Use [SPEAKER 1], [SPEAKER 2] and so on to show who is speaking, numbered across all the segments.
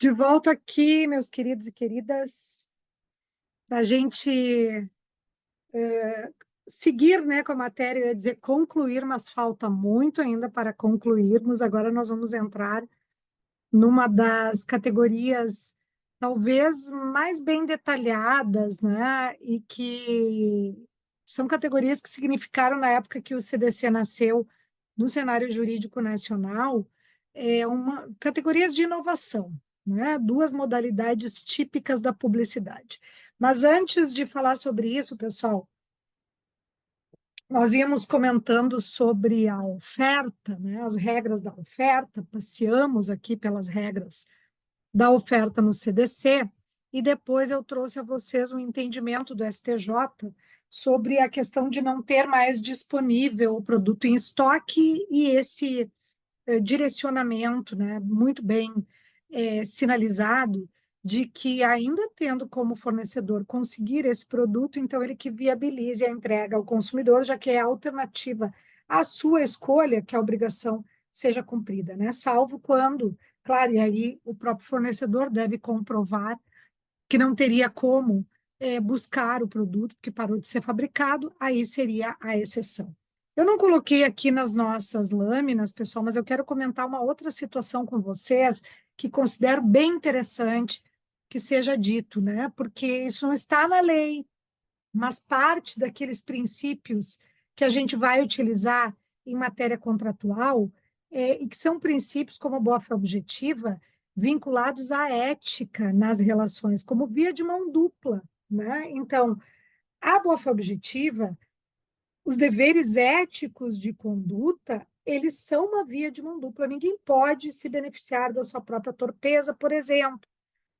[SPEAKER 1] De volta aqui, meus queridos e queridas, para a gente seguir, né, com a matéria, eu ia dizer concluir, mas falta muito ainda para concluirmos. Agora nós vamos entrar numa das categorias talvez mais bem detalhadas, né, e que são categorias que significaram na época que o CDC nasceu no cenário jurídico nacional, categorias de inovação, né? Duas modalidades típicas da publicidade. Mas antes de falar sobre isso, pessoal, nós íamos comentando sobre a oferta, né? As regras da oferta, passeamos aqui pelas regras da oferta no CDC, e depois eu trouxe a vocês um entendimento do STJ sobre a questão de não ter mais disponível o produto em estoque e esse direcionamento, né, muito bem sinalizado, de que ainda tendo como fornecedor conseguir esse produto, então ele que viabilize a entrega ao consumidor, já que é a alternativa à sua escolha que a obrigação seja cumprida, né? Salvo quando, claro, e aí o próprio fornecedor deve comprovar que não teria como buscar o produto que parou de ser fabricado, aí seria a exceção. Eu não coloquei aqui nas nossas lâminas, pessoal, mas eu quero comentar uma outra situação com vocês que considero bem interessante que seja dito, né? Porque isso não está na lei, mas parte daqueles princípios que a gente vai utilizar em matéria contratual, e que são princípios como a boa-fé objetiva, vinculados à ética nas relações, como via de mão dupla, né? Então, a boa-fé objetiva, os deveres éticos de conduta, eles são uma via de mão dupla. Ninguém pode se beneficiar da sua própria torpeza, por exemplo,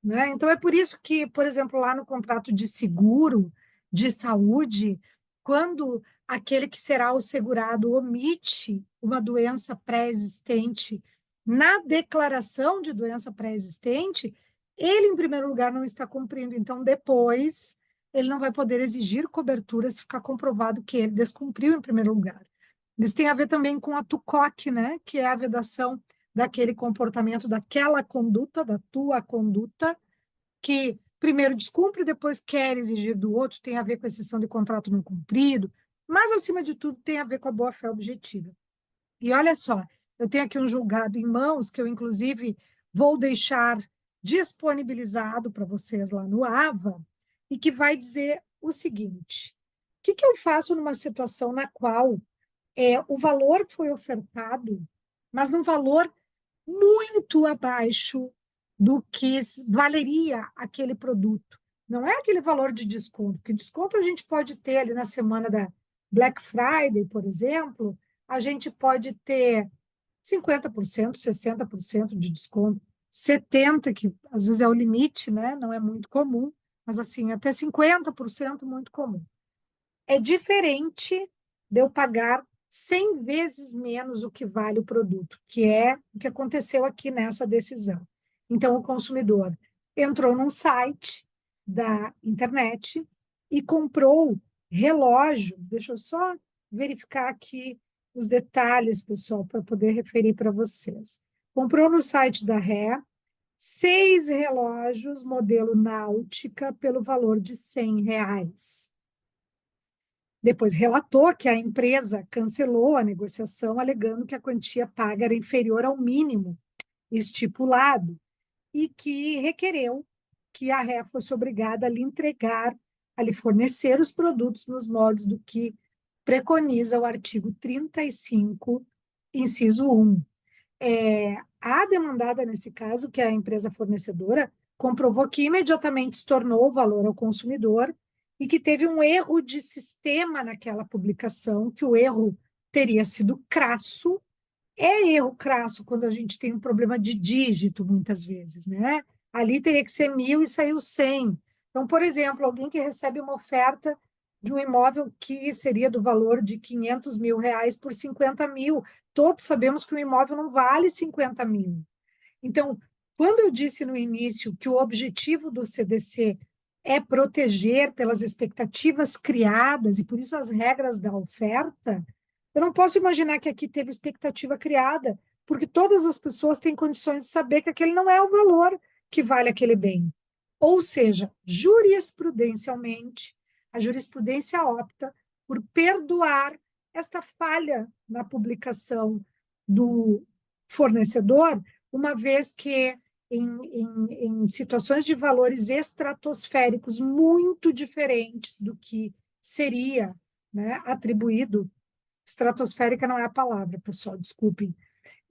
[SPEAKER 1] né? Então, é por isso que, por exemplo, lá no contrato de seguro de saúde, quando aquele que será o segurado omite uma doença pré-existente na declaração de doença pré-existente, ele, em primeiro lugar, não está cumprindo. Então, depois, ele não vai poder exigir cobertura se ficar comprovado que ele descumpriu em primeiro lugar. Isso tem a ver também com a TUCOC, né? Que é a vedação daquele comportamento, daquela conduta, da tua conduta, que primeiro descumpre, depois quer exigir do outro, tem a ver com a exceção de contrato não cumprido, mas, acima de tudo, tem a ver com a boa-fé objetiva. E olha só, eu tenho aqui um julgado em mãos, que eu, inclusive, vou deixar disponibilizado para vocês lá no AVA, e que vai dizer o seguinte: o que eu faço numa situação na qual o valor foi ofertado, mas num valor muito abaixo do que valeria aquele produto. Não é aquele valor de desconto, porque desconto a gente pode ter ali na semana da Black Friday, por exemplo, a gente pode ter 50%, 60% de desconto, 70%, que às vezes é o limite, né? Não é muito comum, mas assim, até 50% muito comum. É diferente de eu pagar 100 vezes menos o que vale o produto, que é o que aconteceu aqui nessa decisão. Então, o consumidor entrou num site da internet e comprou relógios. Deixa eu só verificar aqui os detalhes, pessoal, para poder referir para vocês. Comprou no site da Ré 6 relógios modelo Náutica pelo valor de R$ 100. Depois relatou que a empresa cancelou a negociação, alegando que a quantia paga era inferior ao mínimo estipulado e que requereu que a Ré fosse obrigada a lhe entregar, a lhe fornecer os produtos nos moldes do que preconiza o artigo 35, inciso 1. A demandada, nesse caso, que é a empresa fornecedora, comprovou que imediatamente estornou o valor ao consumidor e que teve um erro de sistema naquela publicação, que o erro teria sido crasso. É erro crasso quando a gente tem um problema de dígito, muitas vezes, né? Ali teria que ser 1.000 e saiu 100. Então, por exemplo, alguém que recebe uma oferta de um imóvel que seria do valor de R$ 500.000 por 50.000. Todos sabemos que o imóvel não vale 50.000. Então, quando eu disse no início que o objetivo do CDC é proteger pelas expectativas criadas, e por isso as regras da oferta, eu não posso imaginar que aqui teve expectativa criada, porque todas as pessoas têm condições de saber que aquele não é o valor que vale aquele bem. Ou seja, jurisprudencialmente, a jurisprudência opta por perdoar esta falha na publicação do fornecedor, uma vez que em situações de valores estratosféricos muito diferentes do que seria, né, atribuído, estratosférica não é a palavra, pessoal, desculpem,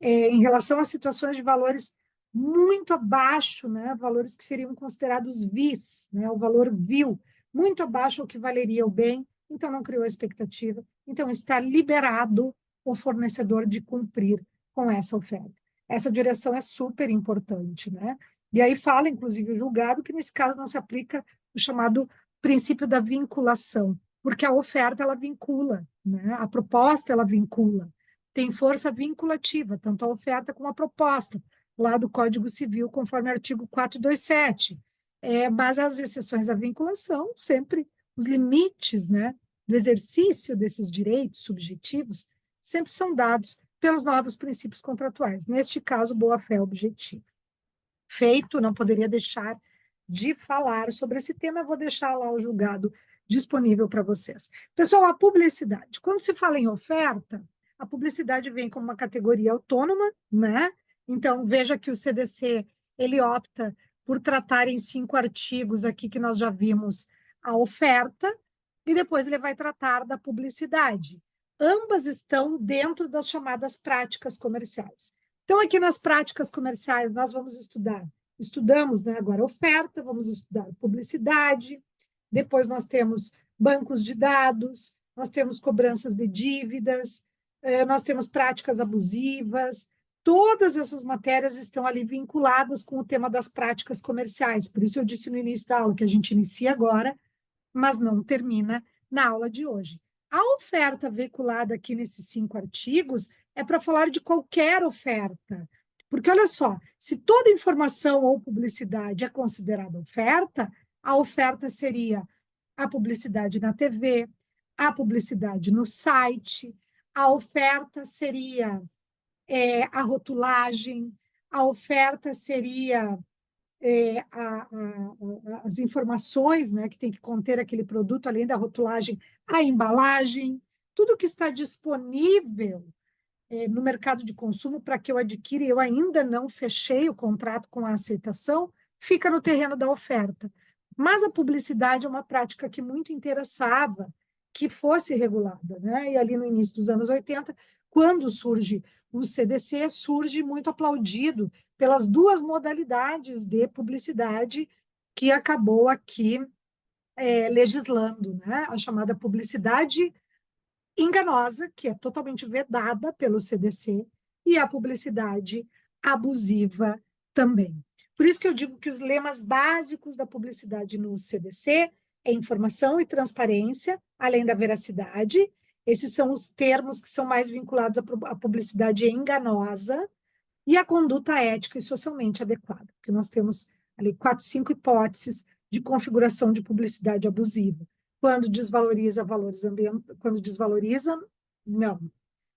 [SPEAKER 1] em relação a situações de valores muito abaixo, né, valores que seriam considerados vis, né, o valor vil, muito abaixo ao que valeria o bem, então não criou expectativa, então está liberado o fornecedor de cumprir com essa oferta. Essa direção é super importante, né? E aí fala, inclusive, o julgado, que nesse caso não se aplica o chamado princípio da vinculação, porque a oferta ela vincula, né? A proposta ela vincula, tem força vinculativa, tanto a oferta como a proposta, lá do Código Civil, conforme o artigo 427. Mas as exceções à vinculação, sempre os limites, né, do exercício desses direitos subjetivos, sempre são dados pelos novos princípios contratuais. Neste caso, boa-fé objetiva. Feito, não poderia deixar de falar sobre esse tema, eu vou deixar lá o julgado disponível para vocês. Pessoal, a publicidade. Quando se fala em oferta, a publicidade vem como uma categoria autônoma, né? Então, veja que o CDC, ele opta por tratar em 5 artigos aqui que nós já vimos a oferta, e depois ele vai tratar da publicidade. Ambas estão dentro das chamadas práticas comerciais. Então, aqui nas práticas comerciais, nós vamos estudamos, né, agora oferta, vamos estudar publicidade, depois nós temos bancos de dados, nós temos cobranças de dívidas, nós temos práticas abusivas, todas essas matérias estão ali vinculadas com o tema das práticas comerciais, por isso eu disse no início da aula que a gente inicia agora, mas não termina na aula de hoje. A oferta veiculada aqui nesses 5 artigos é para falar de qualquer oferta. Porque, olha só, se toda informação ou publicidade é considerada oferta, a oferta seria a publicidade na TV, a publicidade no site, a oferta seria a rotulagem, a oferta seria as informações, né, que tem que conter aquele produto, além da rotulagem, a embalagem, tudo que está disponível no mercado de consumo para que eu adquira e eu ainda não fechei o contrato com a aceitação, fica no terreno da oferta. Mas a publicidade é uma prática que muito interessava que fosse regulada, né? E ali no início dos anos 80, quando surge o CDC, surge muito aplaudido pelas 2 modalidades de publicidade que acabou aqui legislando, né? A chamada publicidade enganosa, que é totalmente vedada pelo CDC, e a publicidade abusiva também. Por isso que eu digo que os lemas básicos da publicidade no CDC é informação e transparência, além da veracidade. Esses são os termos que são mais vinculados à publicidade enganosa e à conduta ética e socialmente adequada, porque nós temos ali 4, 5 hipóteses de configuração de publicidade abusiva. Quando desvaloriza valores ambientais, quando desvaloriza, não.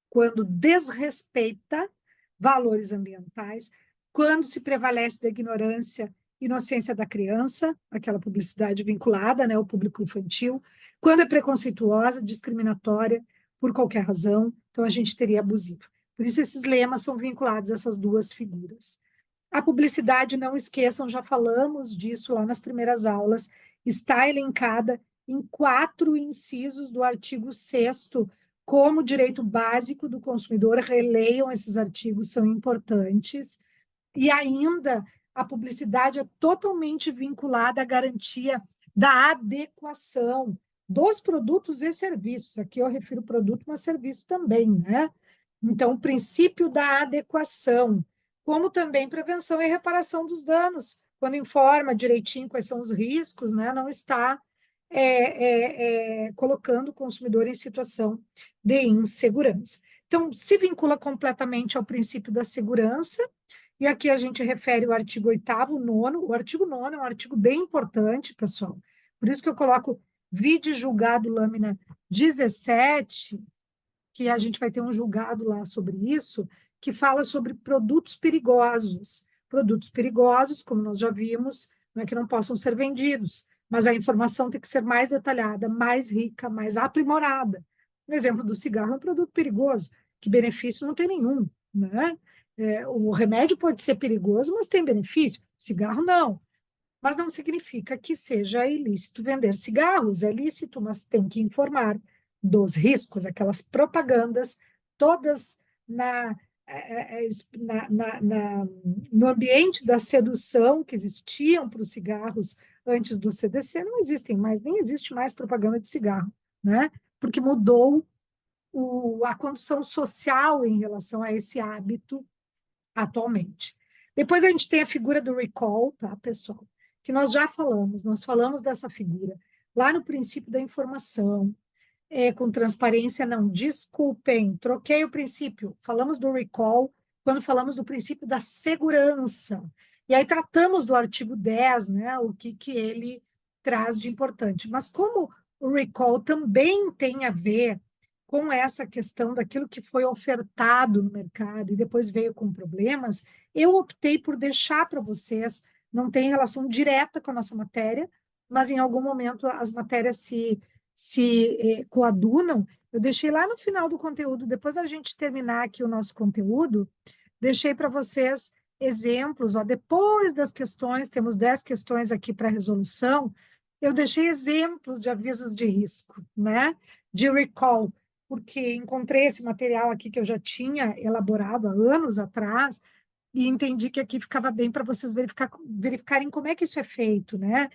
[SPEAKER 1] Quando desrespeita valores ambientais, quando se prevalece da ignorância, inocência da criança, aquela publicidade vinculada, né, ao público infantil, quando é preconceituosa, discriminatória, por qualquer razão, então a gente teria abusivo. Por isso esses lemas são vinculados a essas 2 figuras. A publicidade, não esqueçam, já falamos disso lá nas primeiras aulas, está elencada em 4 incisos do artigo 6º como direito básico do consumidor. Releiam esses artigos, são importantes. E ainda, a publicidade é totalmente vinculada à garantia da adequação dos produtos e serviços. Aqui eu refiro produto, mas serviço também, né? Então, o princípio da adequação, como também prevenção e reparação dos danos, quando informa direitinho quais são os riscos, né? Não está colocando o consumidor em situação de insegurança. Então, se vincula completamente ao princípio da segurança, e aqui a gente refere o artigo 8º, 9º. O artigo 9º é um artigo bem importante, pessoal. Por isso que eu coloco vide julgado lâmina 17, que a gente vai ter um julgado lá sobre isso, que fala sobre produtos perigosos. Produtos perigosos, como nós já vimos, não é que não possam ser vendidos, mas a informação tem que ser mais detalhada, mais rica, mais aprimorada. No exemplo do cigarro, é um produto perigoso, que benefício não tem nenhum, né? O remédio pode ser perigoso, mas tem benefício. Cigarro, não. Mas não significa que seja ilícito vender cigarros. É lícito, mas tem que informar dos riscos, aquelas propagandas, todas na, no ambiente da sedução que existiam para os cigarros antes do CDC, não existem mais, nem existe mais propaganda de cigarro, né? Porque mudou a condução social em relação a esse hábito atualmente. Depois a gente tem a figura do recall, tá, pessoal? Que nós falamos dessa figura lá no princípio da informação, com transparência, não, desculpem, troquei o princípio, falamos do recall quando falamos do princípio da segurança. E aí tratamos do artigo 10, né, o que ele traz de importante. Mas como o recall também tem a ver com essa questão daquilo que foi ofertado no mercado e depois veio com problemas, eu optei por deixar para vocês, não tem relação direta com a nossa matéria, mas em algum momento as matérias se coadunam. Eu deixei lá no final do conteúdo, depois da gente terminar aqui o nosso conteúdo, deixei para vocês exemplos, ó, depois das questões, temos 10 questões aqui para resolução, eu deixei exemplos de avisos de risco, né? De recall, porque encontrei esse material aqui que eu já tinha elaborado há anos atrás, e entendi que aqui ficava bem para vocês verificarem como é que isso é feito, né?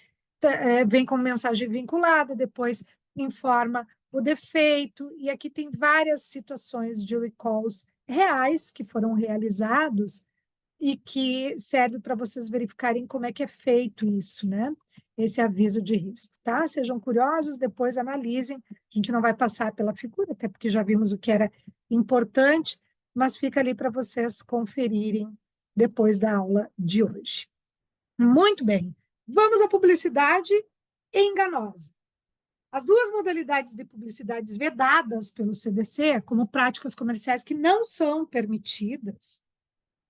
[SPEAKER 1] Vem com mensagem vinculada, depois informa o defeito, e aqui tem várias situações de recalls reais que foram realizados e que serve para vocês verificarem como é que é feito isso, né? Esse aviso de risco, tá? Sejam curiosos, depois analisem. A gente não vai passar pela figura, até porque já vimos o que era importante, mas fica ali para vocês conferirem depois da aula de hoje. Muito bem. Vamos à publicidade enganosa. As duas modalidades de publicidades vedadas pelo CDC, como práticas comerciais que não são permitidas,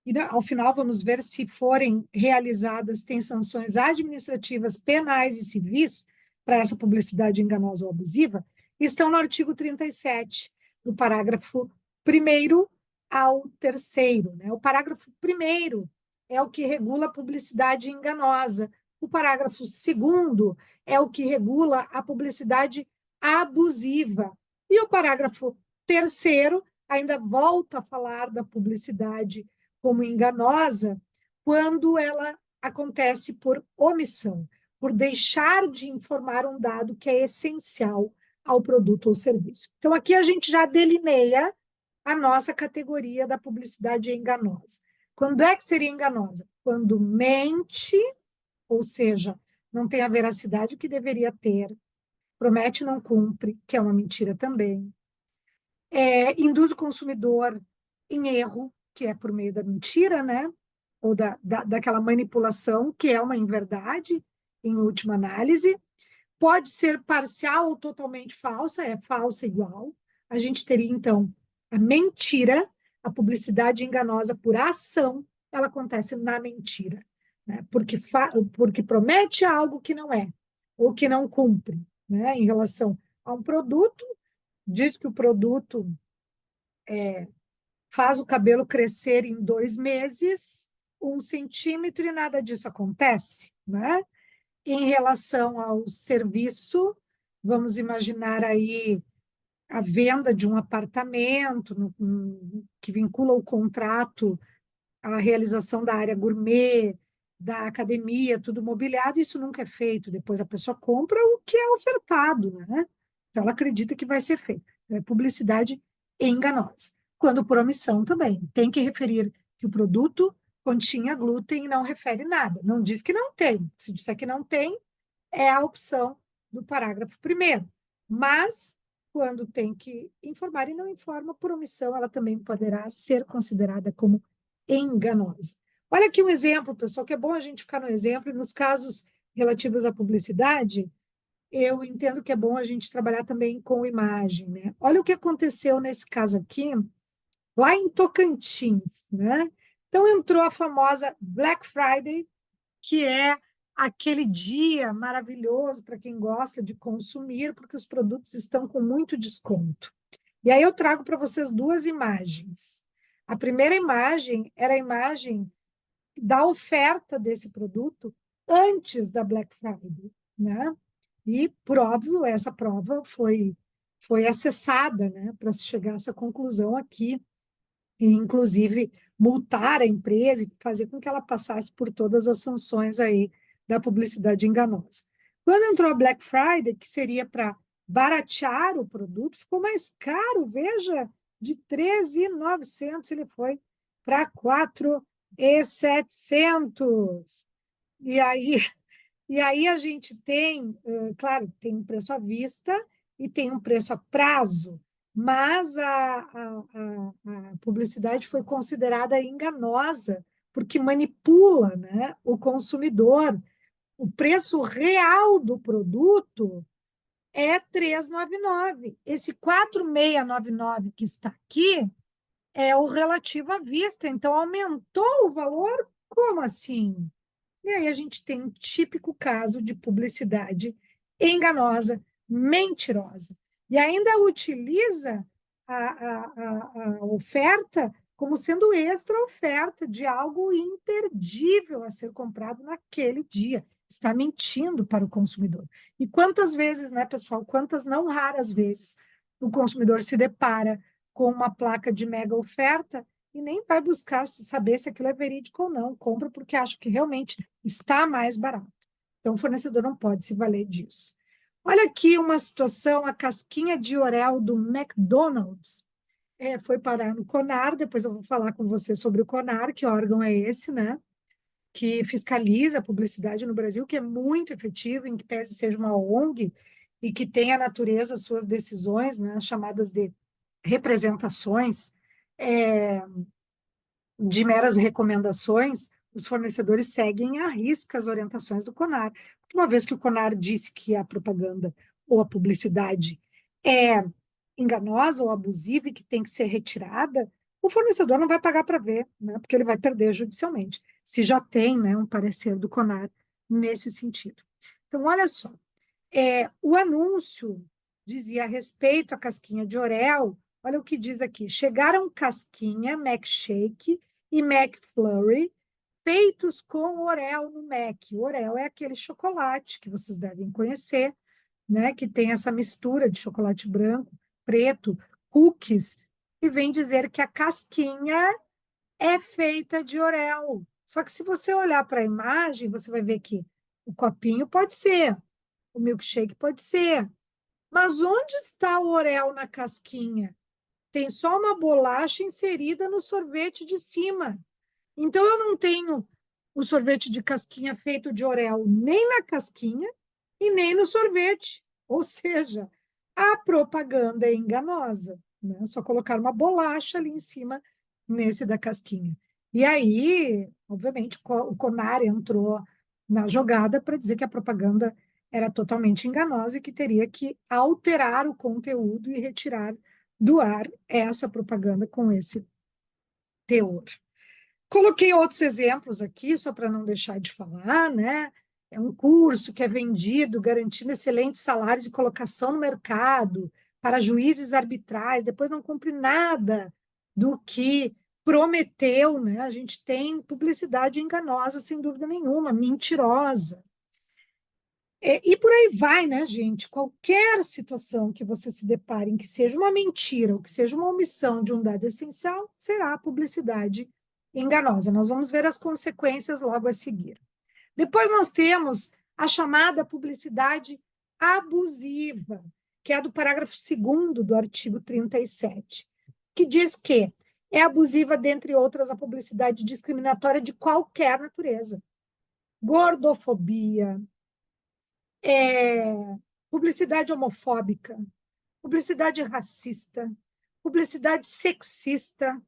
[SPEAKER 1] e ao final vamos ver se forem realizadas, tem sanções administrativas, penais e civis para essa publicidade enganosa ou abusiva, estão no artigo 37, do parágrafo 1º ao 3º, né? O parágrafo 1º é o que regula a publicidade enganosa, o parágrafo 2º é o que regula a publicidade abusiva, e o parágrafo 3º ainda volta a falar da publicidade como enganosa quando ela acontece por omissão, por deixar de informar um dado que é essencial ao produto ou serviço. Então, aqui a gente já delineia a nossa categoria da publicidade enganosa. Quando é que seria enganosa? Quando mente, ou seja, não tem a veracidade que deveria ter, promete e não cumpre, que é uma mentira também, induz o consumidor em erro, que é por meio da mentira, né? Ou daquela manipulação, que é uma inverdade, em última análise. Pode ser parcial ou totalmente falsa, é falsa igual. A gente teria, então, a mentira, a publicidade enganosa por ação, ela acontece na mentira, né? Porque promete algo que não é, ou que não cumpre, né? Em relação a um produto, diz que o produto faz o cabelo crescer em 2 meses, 1 centímetro, e nada disso acontece, né? Em relação ao serviço, vamos imaginar aí a venda de um apartamento, que vincula o contrato à realização da área gourmet, da academia, tudo mobiliado, isso nunca é feito. Depois a pessoa compra o que é ofertado, né? Então ela acredita que vai ser feito. É publicidade enganosa. Quando por omissão também, tem que referir que o produto continha glúten e não refere nada. Não diz que não tem. Se disser que não tem, é a opção do parágrafo 1º. Mas, quando tem que informar e não informa, por omissão, ela também poderá ser considerada como enganosa. Olha aqui um exemplo, pessoal, que é bom a gente ficar no exemplo, e nos casos relativos à publicidade, eu entendo que é bom a gente trabalhar também com imagem, né? Olha o que aconteceu nesse caso aqui, lá em Tocantins, né? Então, entrou a famosa Black Friday, que é aquele dia maravilhoso para quem gosta de consumir, porque os produtos estão com muito desconto. E aí eu trago para vocês duas imagens. A primeira imagem era a imagem da oferta desse produto antes da Black Friday, né? E, por óbvio, essa prova foi acessada, né, para se chegar a essa conclusão aqui, e, inclusive, multar a empresa e fazer com que ela passasse por todas as sanções aí da publicidade enganosa. Quando entrou a Black Friday, que seria para baratear o produto, ficou mais caro, veja, de 13.900 ele foi para 4.700. E aí, e aí a gente tem, claro, tem um preço à vista e tem um preço a prazo, mas a publicidade foi considerada enganosa, porque manipula, né, o consumidor. O preço real do produto é 399. Esse 4.699 que está aqui é o relativo à vista, então aumentou o valor? Como assim? E aí a gente tem um típico caso de publicidade enganosa, mentirosa. E ainda utiliza a oferta como sendo extra oferta de algo imperdível a ser comprado naquele dia. Está mentindo para o consumidor. E quantas vezes, né, pessoal? Quantas não raras vezes o consumidor se depara com uma placa de mega oferta e nem vai buscar saber se aquilo é verídico ou não. Compra porque acha que realmente está mais barato. Então, o fornecedor não pode se valer disso. Olha aqui uma situação, a casquinha de Oreo do McDonald's foi parar no CONAR, depois eu vou falar com você sobre o CONAR, que órgão é esse, né? Que fiscaliza a publicidade no Brasil, que é muito efetivo, em que pese seja uma ONG e que tem a natureza, suas decisões, né, chamadas de representações, é, de meras recomendações, os fornecedores seguem à risca as orientações do CONAR. Porque uma vez que o CONAR disse que a propaganda ou a publicidade é enganosa ou abusiva e que tem que ser retirada, o fornecedor não vai pagar para ver, né? Porque ele vai perder judicialmente, se já tem, né, um parecer do CONAR nesse sentido. Então, olha só, o anúncio dizia a respeito à casquinha de Oreo, olha o que diz aqui: chegaram casquinha, Mac e McFlurry feitos com Oreo no Mac. O Oreo é aquele chocolate que vocês devem conhecer, né, que tem essa mistura de chocolate branco, preto, cookies, e vem dizer que a casquinha é feita de Oreo. Só que se você olhar para a imagem, você vai ver que o copinho pode ser, o milkshake pode ser, mas onde está o Oreo na casquinha? Tem só uma bolacha inserida no sorvete de cima. Então, eu não tenho o sorvete de casquinha feito de Oreo nem na casquinha e nem no sorvete. Ou seja, a propaganda é enganosa, né? Só colocar uma bolacha ali em cima nesse da casquinha. E aí, obviamente, o CONAR entrou na jogada para dizer que a propaganda era totalmente enganosa e que teria que alterar o conteúdo e retirar do ar essa propaganda com esse teor. Coloquei outros exemplos aqui, só para não deixar de falar, né? É um curso que é vendido garantindo excelentes salários e colocação no mercado para juízes arbitrais, depois não cumpre nada do que prometeu, né? A gente tem publicidade enganosa, sem dúvida nenhuma, mentirosa. E por aí vai, né, gente? Qualquer situação que você se depare em que seja uma mentira ou que seja uma omissão de um dado essencial, será publicidade enganosa. Nós vamos ver as consequências logo a seguir. Depois nós temos a chamada publicidade abusiva, que é do parágrafo 2º do artigo 37, que diz que é abusiva, dentre outras, a publicidade discriminatória de qualquer natureza. Gordofobia, publicidade homofóbica, publicidade racista, publicidade sexista,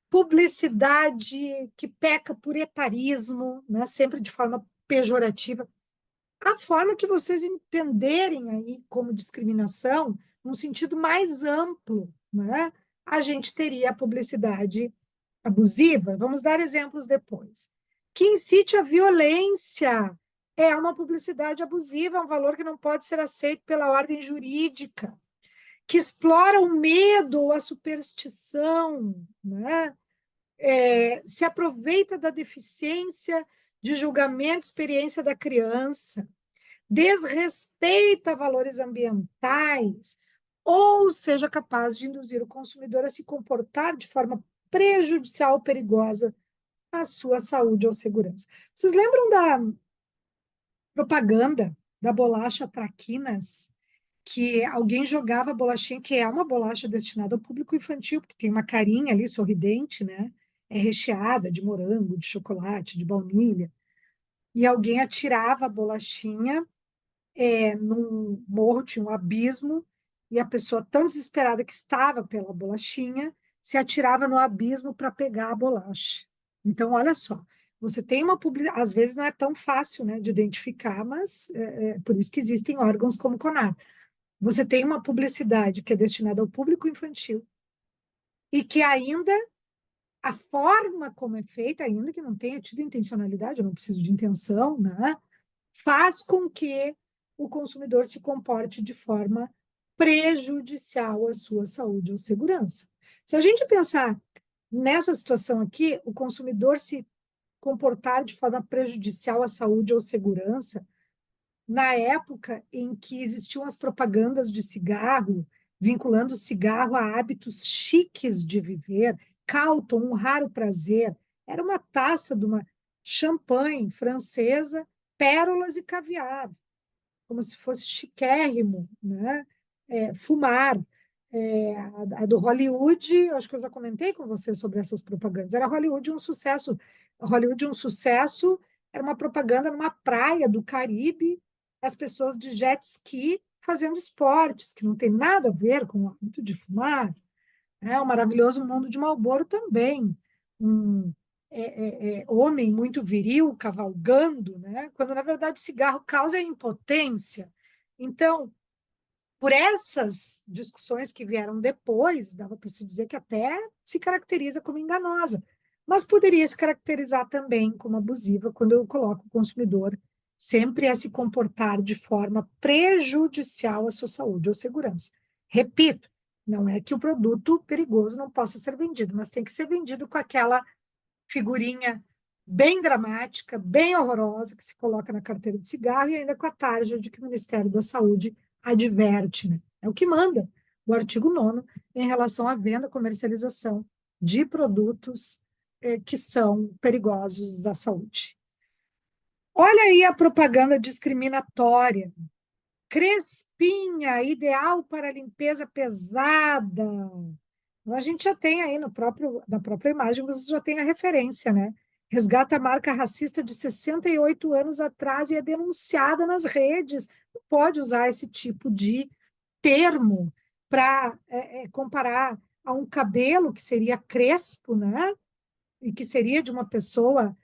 [SPEAKER 1] publicidade que peca por etarismo, né, sempre de forma pejorativa. A forma que vocês entenderem aí como discriminação, num sentido mais amplo, né, a gente teria a publicidade abusiva, vamos dar exemplos depois, que incite a violência, é uma publicidade abusiva, é um valor que não pode ser aceito pela ordem jurídica, que explora o medo ou a superstição, né? Se aproveita da deficiência de julgamento, experiência da criança, desrespeita valores ambientais, ou seja capaz de induzir o consumidor a se comportar de forma prejudicial ou perigosa à sua saúde ou segurança. Vocês lembram da propaganda da bolacha Traquinas, que alguém jogava a bolachinha, que é uma bolacha destinada ao público infantil, porque tem uma carinha ali sorridente, né? É recheada de morango, de chocolate, de baunilha. E alguém atirava a bolachinha num morro, tinha um abismo, e a pessoa, tão desesperada que estava pela bolachinha, se atirava no abismo para pegar a bolacha. Então, olha só, você tem uma publicidade, às vezes não é tão fácil, né, de identificar, mas por isso que existem órgãos como o CONAR. Você tem uma publicidade que é destinada ao público infantil e que ainda a forma como é feita, ainda que não tenha tido intencionalidade, eu não preciso de intenção, né? Faz com que o consumidor se comporte de forma prejudicial à sua saúde ou segurança. Se a gente pensar nessa situação aqui, o consumidor se comportar de forma prejudicial à saúde ou segurança, na época em que existiam as propagandas de cigarro, vinculando o cigarro a hábitos chiques de viver, Carlton, um raro prazer, era uma taça de uma champanhe francesa, pérolas e caviar, como se fosse chiquérrimo, né? Fumar. A do Hollywood, acho que eu já comentei com você sobre essas propagandas. Era Hollywood um sucesso. Hollywood um sucesso era uma propaganda numa praia do Caribe, as pessoas de jet ski fazendo esportes, que não tem nada a ver com o hábito de fumar. O maravilhoso mundo de Marlboro também. Um homem muito viril cavalgando, né? Quando na verdade cigarro causa impotência. Então, por essas discussões que vieram depois, dava para se dizer que até se caracteriza como enganosa, mas poderia se caracterizar também como abusiva quando eu coloco o consumidor sempre a se comportar de forma prejudicial à sua saúde ou segurança. Repito, não é que o produto perigoso não possa ser vendido, mas tem que ser vendido com aquela figurinha bem dramática, bem horrorosa, que se coloca na carteira de cigarro e ainda com a tarja de que o Ministério da Saúde adverte, né? É o que manda o artigo 9º em relação à venda e comercialização de produtos que são perigosos à saúde. Olha aí a propaganda discriminatória. Crespinha, ideal para limpeza pesada. A gente já tem aí na própria imagem, você já tem a referência, né? Resgata a marca racista de 68 anos atrás e é denunciada nas redes. Não pode usar esse tipo de termo para comparar a um cabelo que seria crespo, né? E que seria de uma pessoa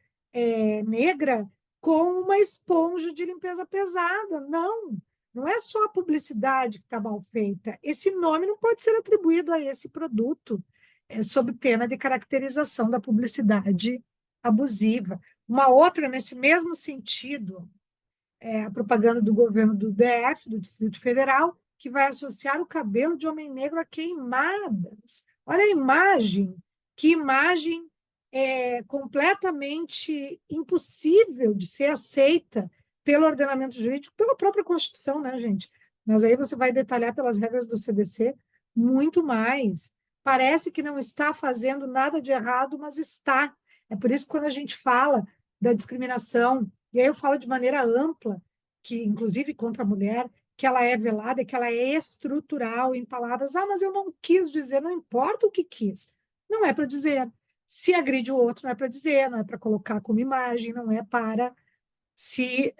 [SPEAKER 1] negra com uma esponja de limpeza pesada. Não, não é só a publicidade que está mal feita. Esse nome não pode ser atribuído a esse produto, sob pena de caracterização da publicidade abusiva. Uma outra, nesse mesmo sentido, é a propaganda do governo do DF, do Distrito Federal, que vai associar o cabelo de homem negro a queimadas. Olha a imagem, que imagem completamente impossível de ser aceita pelo ordenamento jurídico, pela própria Constituição, né, gente? Mas aí você vai detalhar pelas regras do CDC muito mais. Parece que não está fazendo nada de errado, mas está. É por isso que quando a gente fala da discriminação, e aí eu falo de maneira ampla, que inclusive contra a mulher, que ela é velada, que ela é estrutural em palavras, mas eu não quis dizer, não importa o que quis. Não é para dizer. Se agride o outro, não é para dizer, não é para colocar como imagem, não é para se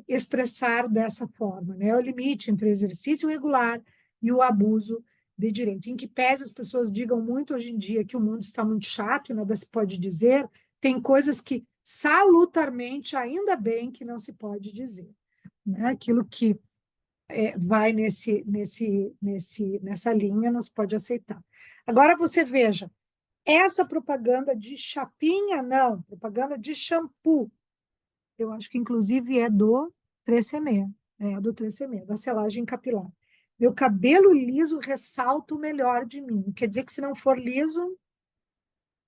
[SPEAKER 1] expressar dessa forma. Né? É o limite entre o exercício regular e o abuso de direito. Em que pese as pessoas digam muito hoje em dia que o mundo está muito chato e nada se pode dizer, tem coisas que salutarmente, ainda bem que não se pode dizer. Né? Aquilo que vai nessa linha não se pode aceitar. Agora você veja, Essa propaganda de chapinha, não, propaganda de shampoo. Eu acho que, inclusive, é do 3CM, do 3CM, da selagem capilar. Meu cabelo liso ressalta o melhor de mim. Quer dizer que, se não for liso,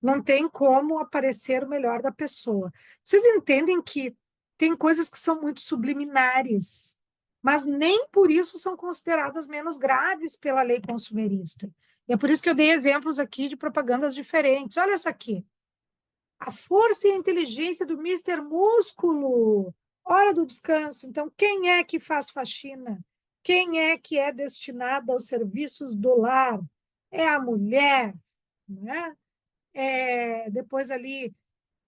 [SPEAKER 1] não tem como aparecer o melhor da pessoa. Vocês entendem que tem coisas que são muito subliminares, mas nem por isso são consideradas menos graves pela lei consumerista. E é por isso que eu dei exemplos aqui de propagandas diferentes. Olha essa aqui. A força e a inteligência do Mister Músculo. Hora do descanso. Então, quem é que faz faxina? Quem é que é destinada aos serviços do lar? É a mulher, né? Depois ali,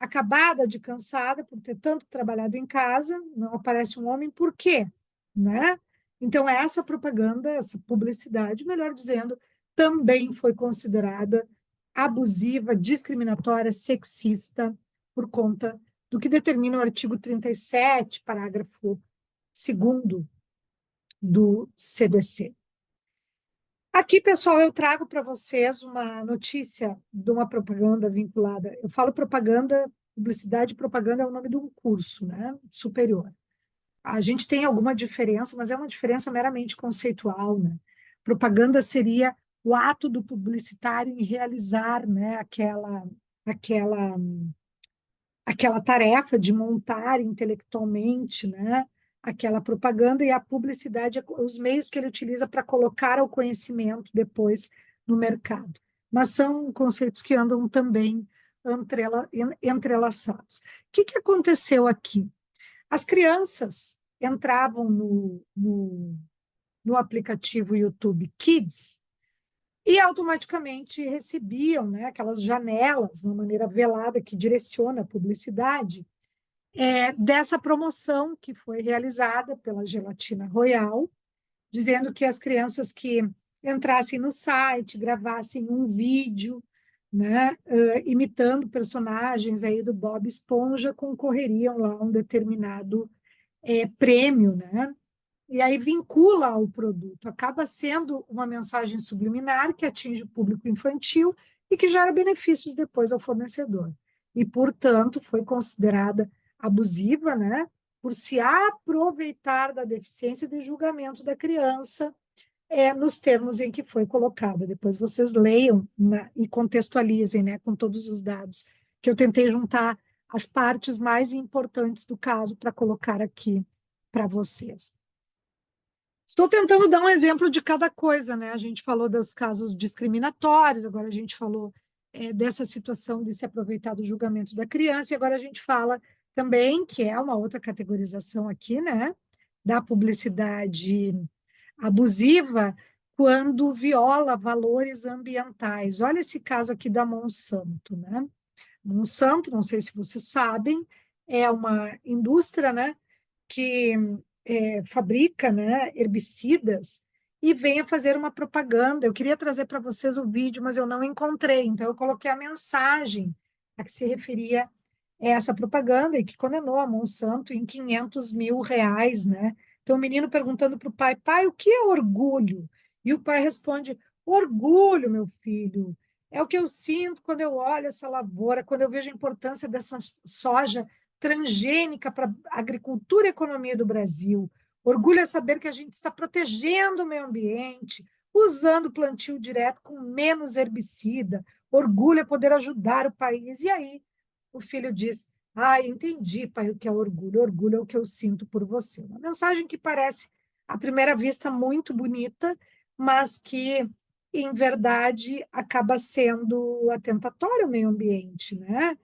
[SPEAKER 1] acabada de cansada por ter tanto trabalhado em casa, não aparece um homem, por quê? Né? Então, essa propaganda, essa publicidade, melhor dizendo, também foi considerada abusiva, discriminatória, sexista, por conta do que determina o artigo 37, parágrafo 2º do CDC. Aqui, pessoal, eu trago para vocês uma notícia de uma propaganda vinculada. Eu falo propaganda, publicidade e propaganda é o nome de um curso, né, superior. A gente tem alguma diferença, mas é uma diferença meramente conceitual, né? Propaganda seria o ato do publicitário em realizar, né, aquela aquela tarefa de montar intelectualmente, né, aquela propaganda, e a publicidade, os meios que ele utiliza para colocar o conhecimento depois no mercado. Mas são conceitos que andam também entrelaçados. O que aconteceu aqui? As crianças entravam no aplicativo YouTube Kids e automaticamente recebiam, né, aquelas janelas, uma maneira velada que direciona a publicidade, dessa promoção que foi realizada pela Gelatina Royal, dizendo que as crianças que entrassem no site, gravassem um vídeo, né, imitando personagens aí do Bob Esponja, concorreriam lá a um determinado prêmio, né? E aí vincula ao produto. Acaba sendo uma mensagem subliminar que atinge o público infantil e que gera benefícios depois ao fornecedor. E, portanto, foi considerada abusiva, né, por se aproveitar da deficiência de julgamento da criança, nos termos em que foi colocada. Depois vocês leiam, né, e contextualizem, né, com todos os dados, que eu tentei juntar as partes mais importantes do caso para colocar aqui para vocês. Estou tentando dar um exemplo de cada coisa, né? A gente falou dos casos discriminatórios, agora a gente falou dessa situação de se aproveitar do julgamento da criança, e agora a gente fala também, que é uma outra categorização aqui, né? Da publicidade abusiva quando viola valores ambientais. Olha esse caso aqui da Monsanto, né? Monsanto, não sei se vocês sabem, é uma indústria, né, que fabrica, né, herbicidas e vem a fazer uma propaganda. Eu queria trazer para vocês o vídeo, mas eu não encontrei, então eu coloquei a mensagem a que se referia a essa propaganda e que condenou a Monsanto em R$ 500.000, né? Então o menino perguntando para o pai, pai, o que é orgulho? E o pai responde, orgulho, meu filho, é o que eu sinto quando eu olho essa lavoura, quando eu vejo a importância dessa soja transgênica para a agricultura e economia do Brasil. Orgulho é saber que a gente está protegendo o meio ambiente, usando plantio direto com menos herbicida. Orgulho é poder ajudar o país. E aí o filho diz: ah, entendi, pai, o que é orgulho. Orgulho é o que eu sinto por você. Uma mensagem que parece, à primeira vista, muito bonita, mas que, em verdade, acaba sendo atentatória ao meio ambiente, né?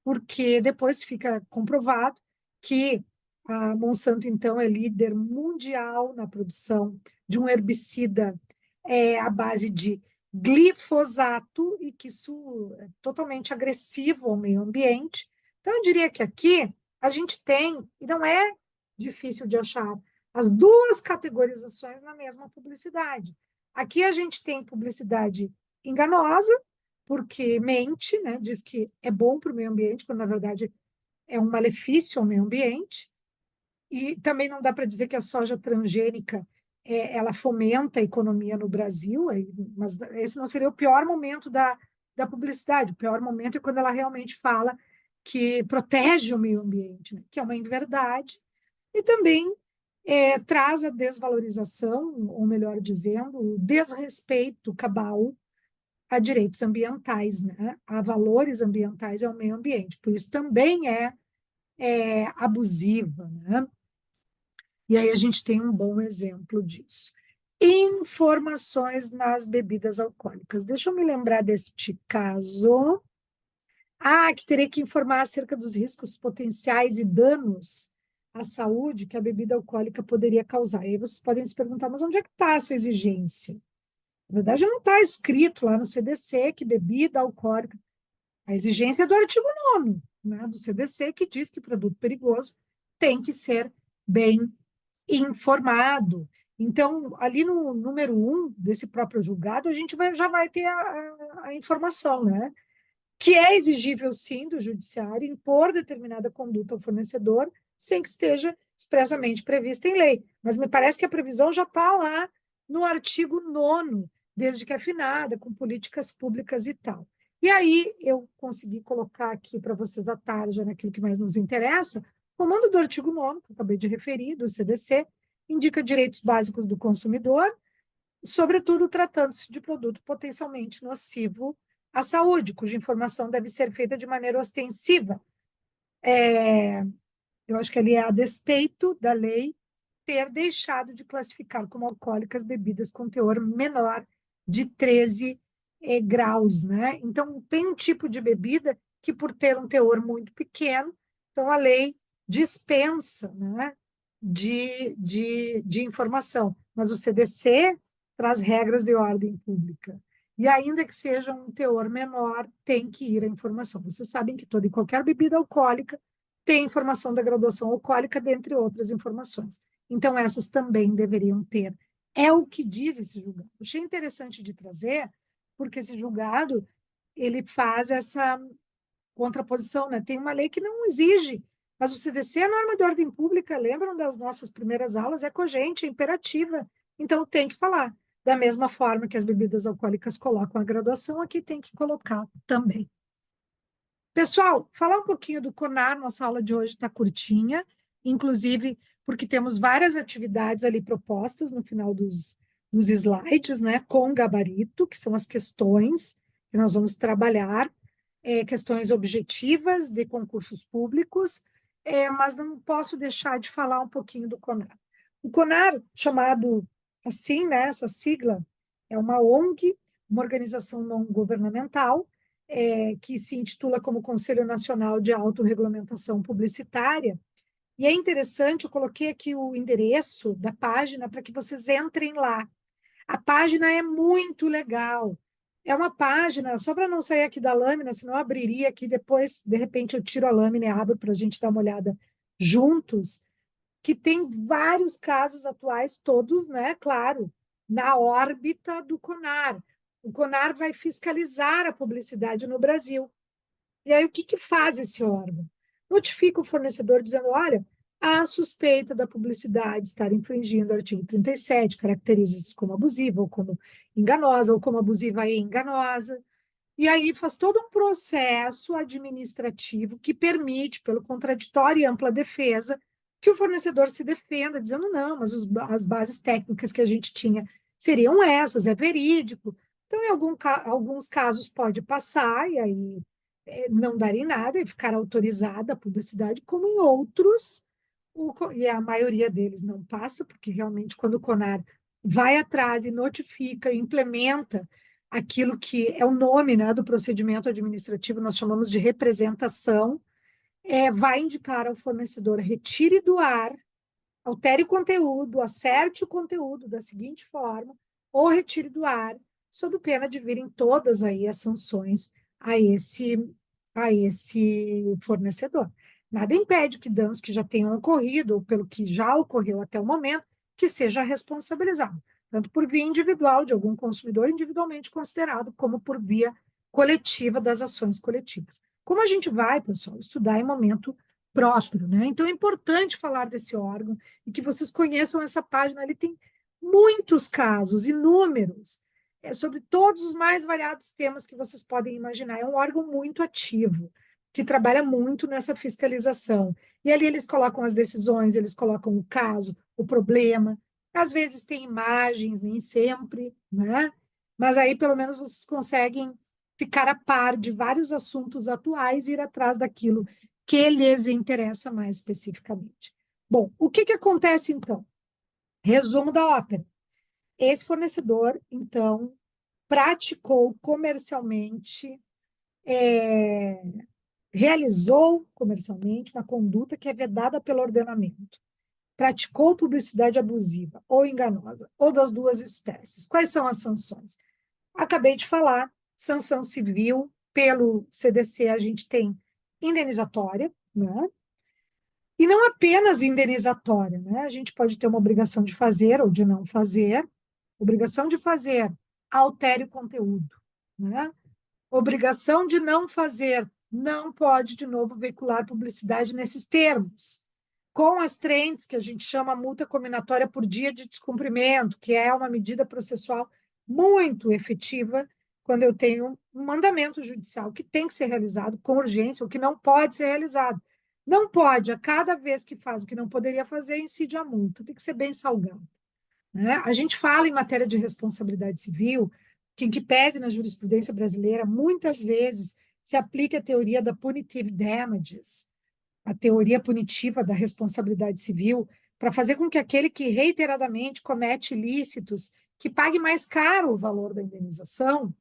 [SPEAKER 1] Porque depois fica comprovado que a Monsanto, então, é líder mundial na produção de um herbicida à base de glifosato e que isso é totalmente agressivo ao meio ambiente. Então, eu diria que aqui a gente tem, e não é difícil de achar, as duas categorizações na mesma publicidade. Aqui a gente tem publicidade enganosa, porque mente, né, diz que é bom para o meio ambiente, quando na verdade é um malefício ao meio ambiente. E também não dá para dizer que a soja transgênica ela fomenta a economia no Brasil, mas esse não seria o pior momento da publicidade. O pior momento é quando ela realmente fala que protege o meio ambiente, né? Que é uma inverdade, e também traz a desvalorização, ou melhor dizendo, o desrespeito cabal a direitos ambientais, né? A valores ambientais ao meio ambiente. Por isso também é abusiva, né? E aí a gente tem um bom exemplo disso. Informações nas bebidas alcoólicas. Deixa eu me lembrar deste caso. Ah, que teria que informar acerca dos riscos potenciais e danos à saúde que a bebida alcoólica poderia causar. E aí vocês podem se perguntar, mas onde é que está essa exigência? Na verdade, não está escrito lá no CDC que bebida alcoólica. A exigência é do artigo 9º, né, do CDC, que diz que produto perigoso tem que ser bem informado. Então, ali no número 1 desse próprio julgado, a gente já vai ter a informação, né? Que é exigível, sim, do judiciário impor determinada conduta ao fornecedor sem que esteja expressamente prevista em lei. Mas me parece que a previsão já está lá no artigo 9º, desde que afinada, com políticas públicas e tal. E aí eu consegui colocar aqui para vocês à tarde, naquilo que mais nos interessa, o comando do artigo 9º, que eu acabei de referir, do CDC, indica direitos básicos do consumidor, sobretudo tratando-se de produto potencialmente nocivo à saúde, cuja informação deve ser feita de maneira ostensiva. Eu acho que ali é a despeito da lei ter deixado de classificar como alcoólicas bebidas com teor menor de 13 graus, né? Então, tem um tipo de bebida que, por ter um teor muito pequeno, então a lei dispensa, né, de informação. Mas o CDC traz regras de ordem pública. E ainda que seja um teor menor, tem que ir a informação. Vocês sabem que toda e qualquer bebida alcoólica tem informação da graduação alcoólica, dentre outras informações. Então, essas também deveriam ter. É o que diz esse julgado. Achei interessante de trazer, porque esse julgado ele faz essa contraposição, né? Tem uma lei que não exige, mas o CDC é a norma de ordem pública, lembram das nossas primeiras aulas? É cogente, é imperativa, então tem que falar. Da mesma forma que as bebidas alcoólicas colocam a graduação, aqui tem que colocar também. Pessoal, falar um pouquinho do CONAR, nossa aula de hoje está curtinha, inclusive porque temos várias atividades ali propostas no final dos slides, né, com gabarito, que são as questões que nós vamos trabalhar, questões objetivas de concursos públicos, mas não posso deixar de falar um pouquinho do CONAR. O CONAR, chamado assim, né, essa sigla, é uma ONG, uma organização não governamental, que se intitula como Conselho Nacional de Autorregulamentação Publicitária. E é interessante, eu coloquei aqui o endereço da página para que vocês entrem lá. A página é muito legal. É uma página, só para não sair aqui da lâmina, senão eu abriria aqui, depois, de repente, eu tiro a lâmina e abro para a gente dar uma olhada juntos, que tem vários casos atuais, todos, né, claro, na órbita do CONAR. O CONAR vai fiscalizar a publicidade no Brasil. E aí, o que faz esse órgão? Notifica o fornecedor dizendo, olha, a suspeita da publicidade estar infringindo o artigo 37, caracteriza-se como abusiva, ou como enganosa, ou como abusiva e enganosa. E aí faz todo um processo administrativo que permite, pelo contraditório e ampla defesa, que o fornecedor se defenda, dizendo, não, mas as bases técnicas que a gente tinha seriam essas, é verídico. Então, em alguns casos pode passar, e aí não dar em nada e ficar autorizada a publicidade, como em outros, e a maioria deles não passa, porque realmente quando o CONAR vai atrás e notifica, implementa aquilo que é o nome, né, do procedimento administrativo, nós chamamos de representação, vai indicar ao fornecedor retire do ar, altere o conteúdo, acerte o conteúdo da seguinte forma, ou retire do ar, sob pena de virem todas aí as sanções a esse fornecedor. Nada impede que danos que já tenham ocorrido, ou pelo que já ocorreu até o momento, que seja responsabilizado, tanto por via individual de algum consumidor individualmente considerado, como por via coletiva das ações coletivas. Como a gente vai, pessoal, estudar em momento próprio, né? Então é importante falar desse órgão e que vocês conheçam essa página. Ali tem muitos casos, inúmeros, sobre todos os mais variados temas que vocês podem imaginar. É um órgão muito ativo, que trabalha muito nessa fiscalização. E ali eles colocam as decisões, eles colocam o caso, o problema. Às vezes tem imagens, nem sempre, né? Mas aí pelo menos vocês conseguem ficar a par de vários assuntos atuais e ir atrás daquilo que lhes interessa mais especificamente. Bom, o que que acontece então? Resumo da ópera. Esse fornecedor, então, praticou comercialmente, realizou comercialmente uma conduta que é vedada pelo ordenamento. Praticou publicidade abusiva ou enganosa, ou das duas espécies. Quais são as sanções? Acabei de falar, sanção civil, pelo CDC a gente tem indenizatória, né? E não apenas indenizatória, né? A gente pode ter uma obrigação de fazer ou de não fazer. Obrigação de fazer, altere o conteúdo, né? Obrigação de não fazer, não pode, de novo, veicular publicidade nesses termos. Com as trends, que a gente chama multa combinatória por dia de descumprimento, que é uma medida processual muito efetiva quando eu tenho um mandamento judicial que tem que ser realizado com urgência, ou que não pode ser realizado. Não pode, a cada vez que faz o que não poderia fazer, incide a multa, tem que ser bem salgado, né? A gente fala em matéria de responsabilidade civil, que, em que pese na jurisprudência brasileira, muitas vezes se aplica a teoria da punitive damages, a teoria punitiva da responsabilidade civil, para fazer com que aquele que reiteradamente comete ilícitos, que pague mais caro o valor da indenização,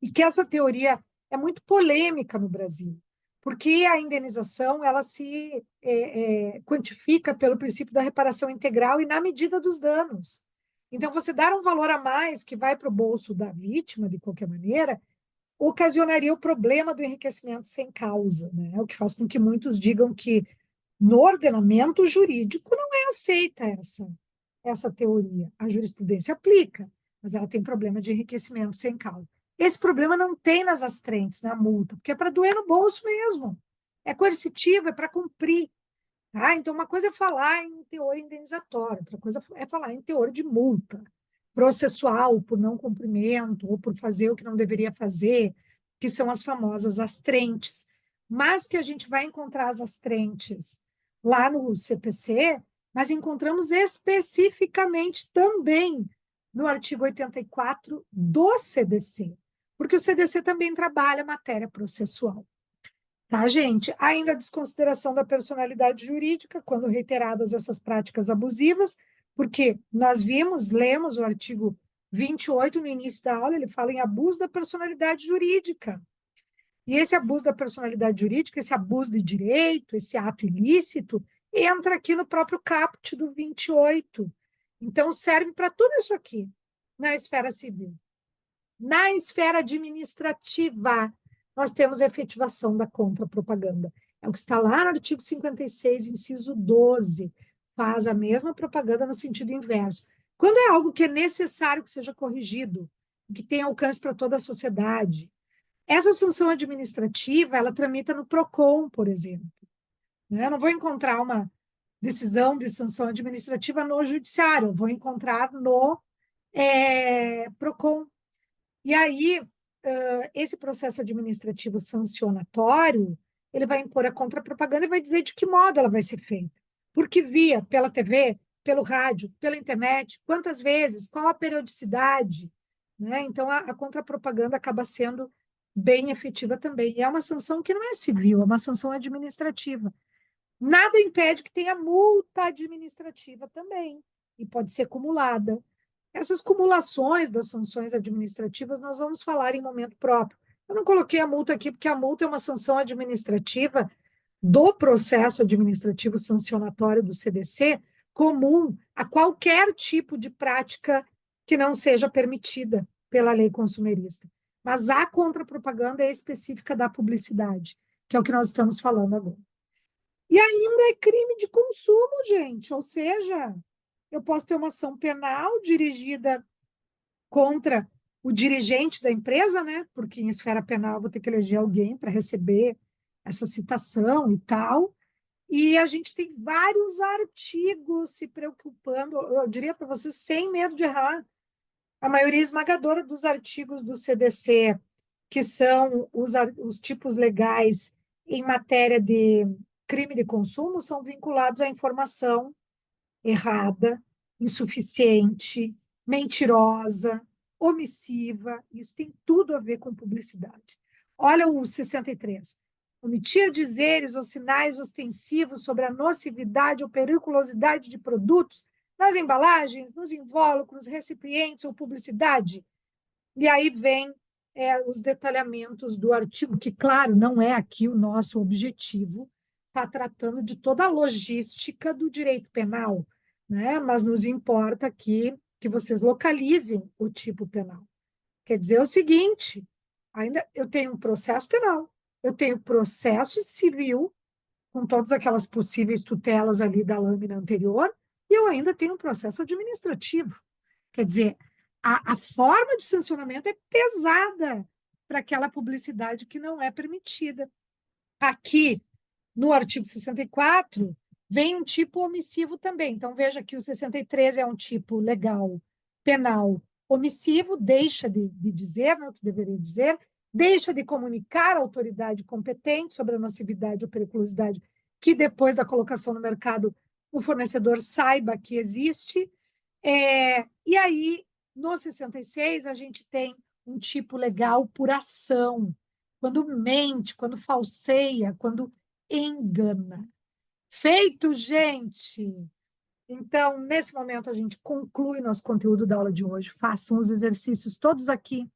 [SPEAKER 1] e que essa teoria é muito polêmica no Brasil, porque a indenização ela se quantifica pelo princípio da reparação integral e na medida dos danos. Então, você dar um valor a mais que vai para o bolso da vítima, de qualquer maneira, ocasionaria o problema do enriquecimento sem causa, né? O que faz com que muitos digam que no ordenamento jurídico não é aceita essa teoria. A jurisprudência aplica, mas ela tem problema de enriquecimento sem causa. Esse problema não tem nas astrentes, na multa, porque é para doer no bolso mesmo. É coercitivo, é para cumprir. Tá? Então, uma coisa é falar em teor indenizatório, outra coisa é falar em teor de multa processual por não cumprimento ou por fazer o que não deveria fazer, que são as famosas astrentes. Mas que a gente vai encontrar as astrentes lá no CPC, mas encontramos especificamente também no artigo 84 do CDC, porque o CDC também trabalha matéria processual. Tá, gente? Ainda a desconsideração da personalidade jurídica, quando reiteradas essas práticas abusivas, porque nós lemos o artigo 28 no início da aula, ele fala em abuso da personalidade jurídica. E esse abuso da personalidade jurídica, esse abuso de direito, esse ato ilícito, entra aqui no próprio caput do 28. Então, serve para tudo isso aqui, na esfera civil. Na esfera administrativa, nós temos a efetivação da contrapropaganda. É o que está lá no artigo 56, inciso 12. Faz a mesma propaganda no sentido inverso. Quando é algo que é necessário que seja corrigido, que tenha alcance para toda a sociedade, essa sanção administrativa, ela tramita no PROCON, por exemplo. Né? Eu não vou encontrar uma decisão de sanção administrativa no judiciário, eu vou encontrar no PROCON. E aí, esse processo administrativo sancionatório, ele vai impor a contrapropaganda e vai dizer de que modo ela vai ser feita. Por que via? Pela TV? Pelo rádio? Pela internet? Quantas vezes? Qual a periodicidade? Né? Então, a contrapropaganda acaba sendo bem efetiva também. E é uma sanção que não é civil, é uma sanção administrativa. Nada impede que tenha multa administrativa também, e pode ser acumulada. Essas cumulações das sanções administrativas nós vamos falar em momento próprio. Eu não coloquei a multa aqui porque a multa é uma sanção administrativa do processo administrativo sancionatório do CDC, comum a qualquer tipo de prática que não seja permitida pela lei consumerista. Mas a contrapropaganda é específica da publicidade, que é o que nós estamos falando agora. E ainda é crime de consumo, gente, ou seja, eu posso ter uma ação penal dirigida contra o dirigente da empresa, né? Porque em esfera penal eu vou ter que eleger alguém para receber essa citação e tal. E a gente tem vários artigos se preocupando, eu diria para vocês, sem medo de errar, A maioria esmagadora dos artigos do CDC, que são os tipos legais em matéria de crime de consumo, são vinculados à informação errada, insuficiente, mentirosa, omissiva. Isso tem tudo a ver com publicidade. Olha o 63. Omitir dizeres ou sinais ostensivos sobre a nocividade ou periculosidade de produtos nas embalagens, nos invólucros, recipientes ou publicidade. E aí vem os detalhamentos do artigo, que, claro, não é aqui o nosso objetivo, está tratando de toda a logística do direito penal, né? Mas nos importa aqui que vocês localizem o tipo penal. Quer dizer o seguinte, ainda eu tenho um processo penal, eu tenho processo civil, com todas aquelas possíveis tutelas ali da lâmina anterior, e eu ainda tenho um processo administrativo. Quer dizer, a forma de sancionamento é pesada para aquela publicidade que não é permitida. Aqui, no artigo 64, vem um tipo omissivo também. Então, veja que o 63 é um tipo legal, penal, omissivo, deixa de dizer, né, o que deveria dizer, deixa de comunicar à autoridade competente sobre a nocividade ou periculosidade que depois da colocação no mercado o fornecedor saiba que existe. E aí, no 66, a gente tem um tipo legal por ação, quando mente, quando falseia, quando engana. Feito, gente! Então, nesse momento, a gente conclui nosso conteúdo da aula de hoje. Façam os exercícios todos aqui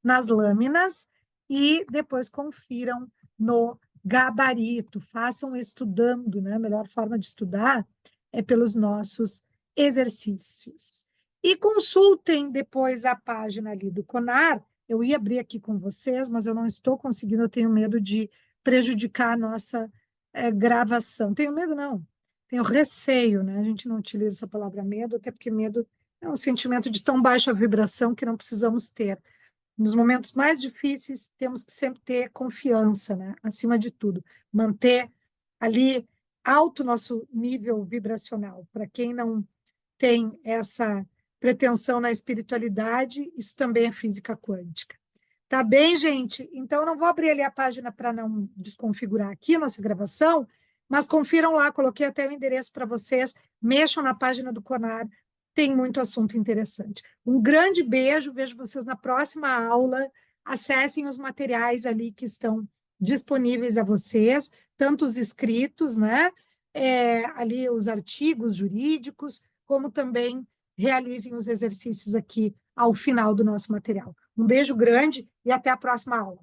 [SPEAKER 1] nas lâminas e depois confiram no gabarito. Façam estudando, né? A melhor forma de estudar é pelos nossos exercícios. E consultem depois a página ali do CONAR. Eu ia abrir aqui com vocês, mas eu não estou conseguindo, eu tenho medo de prejudicar a nossa gravação. Tenho medo, não. Tenho receio, né? A gente não utiliza essa palavra medo, até porque medo é um sentimento de tão baixa vibração que não precisamos ter. Nos momentos mais difíceis, temos que sempre ter confiança, né? Acima de tudo. Manter ali alto nosso nível vibracional. Para quem não tem essa pretensão na espiritualidade, isso também é física quântica. Tá bem, gente? Então, eu não vou abrir ali a página para não desconfigurar aqui a nossa gravação, mas confiram lá, coloquei até o endereço para vocês, mexam na página do CONAR, tem muito assunto interessante. Um grande beijo, vejo vocês na próxima aula. Acessem os materiais ali que estão disponíveis a vocês, tanto os escritos, né? Ali os artigos jurídicos, como também realizem os exercícios aqui ao final do nosso material. Um beijo grande e até a próxima aula.